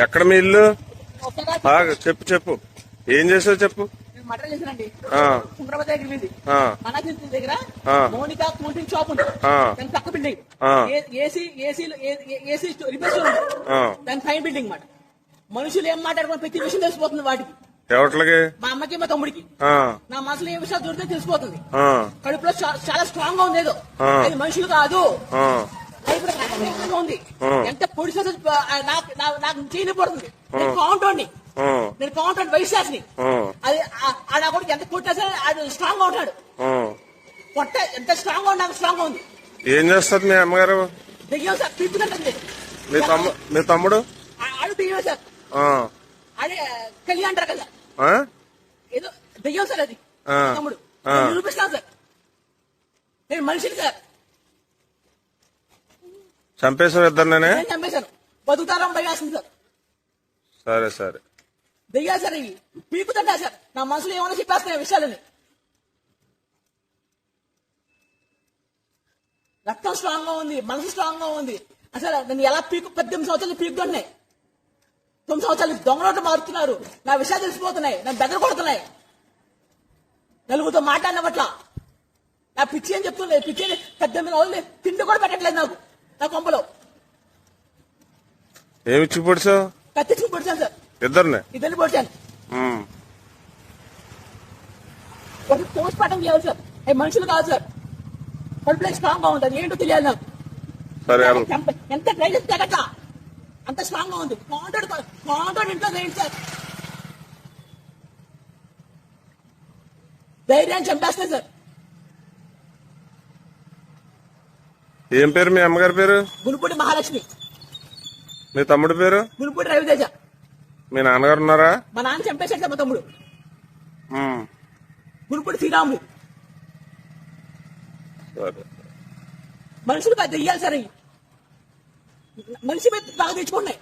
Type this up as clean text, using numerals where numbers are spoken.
ఎక్కడ మీ ఇల్లు? చెప్పు చెప్పు, ఏం చేసావు చెప్పు. మటన్ చేసానండి. హైదరాబాద్ దగ్గర మీది మన దగ్గర మోనికా కూల్ డ్రింక్ షాప్ ఉంది. దాని పక్క బిల్డింగ్ ఏసీ రిపేర్ దాని పైన బిల్డింగ్ మాట. మనుషులు ఏం మాట్లాడుకున్న ప్రతి విషయం తెలిసిపోతుంది వాటికి. ఎవరికి? మా అమ్మకి మా తమ్ముడికి. నా మనసులో ఏ విషయాలు దొరికితే తెలిసిపోతుంది. కడుపులో చాలా స్ట్రాంగ్ గా ఉంది. ఏదో అది మనుషులు కాదు, ఉంది. ఎంత పొడి నాకు చేయనిపోతుంది. నేను కౌంటోండి, నేను కౌంటర్ వైశాస్ని. అది ఆడ కూడా ఎంత కొట్టా సరే ఆడు స్ట్రాంగ్ గా ఉంటాడు. పొట్ట ఎంత స్ట్రాంగ్ గా నాకు స్ట్రాంగ్ గా ఉంది. ఏం చేస్తారు మీ అమ్మగారు? దెయ్యం సార్, పీపుదంటే. మీ తమ్ముడు? ఆడు దెయ్యం సార్. అదే కలిగి అంటారు కదా, ఏదో దెయ్యం సార్ అది. తమ్ముడు నిరూపిస్తాను సార్. నేను మనిషిని సార్. చంపేశాను ఇద్దరినే. చంపేశాను. బతుకుతారా భయాసింది సార్. సరే సరే. దెయ్యా సార్ ఇవి పీకుతుంటా సార్. నా మనసులో ఏమైనా చెప్పేస్తాయి విషయాలని. రక్తం స్ట్రాంగ్ గా ఉంది, మనసు స్ట్రాంగ్ గా ఉంది. అసలు నేను ఎలా 18 సంవత్సరాలు పీకుతున్నాయి. 9 సంవత్సరాలు దొంగలోట్లు మారుతున్నారు. నా విషయాలు తెలిసిపోతున్నాయి. నన్ను బెదర కొడుతున్నాయి. నలుగురితో మాట్లాడినట్ల నా పిచ్చి అని చెప్తున్నాయి. పిచ్చి 18 రోజులు తిండి కూడా పెట్టట్లేదు నాకు. నా కొంపలో ఏమి ఇచ్చి పొడిచావు? కత్తిచ్చి పొడిచాను సార్. ఇద్దరిని పొడిచాను. పోస్ట్ మార్టం చేయాలి సార్. అవి మనుషులు కాదు సార్. కడుపులో స్ట్రాంగ్ గా ఉంటుంది. ఏంటో తెలియాలి నాకు. ఎంత ట్రై చేస్తే అట్లా అంత స్ట్రాంగ్ గా ఉంది. కాంట్రాక్ట్ ఇంట్లో చేయండి సార్. ధైర్యాన్ని చంపేస్తాయి సార్. ఏం పేరు మీ అమ్మగారి పేరు? గునుపూడి మహాలక్ష్మి. మీ తమ్ముడి పేరు? గునుపూడి రవితేజ. మీ నాన్నగారు ఉన్నారా? మా నాన్న చంపేశాడు సార్. మా తమ్ముడు గునుపూడి శ్రీరాముడు. మనుషులు పెద్ద ఇయ్యాలి సార్. మనిషి మీద బాగా తెచ్చుకున్నాయి.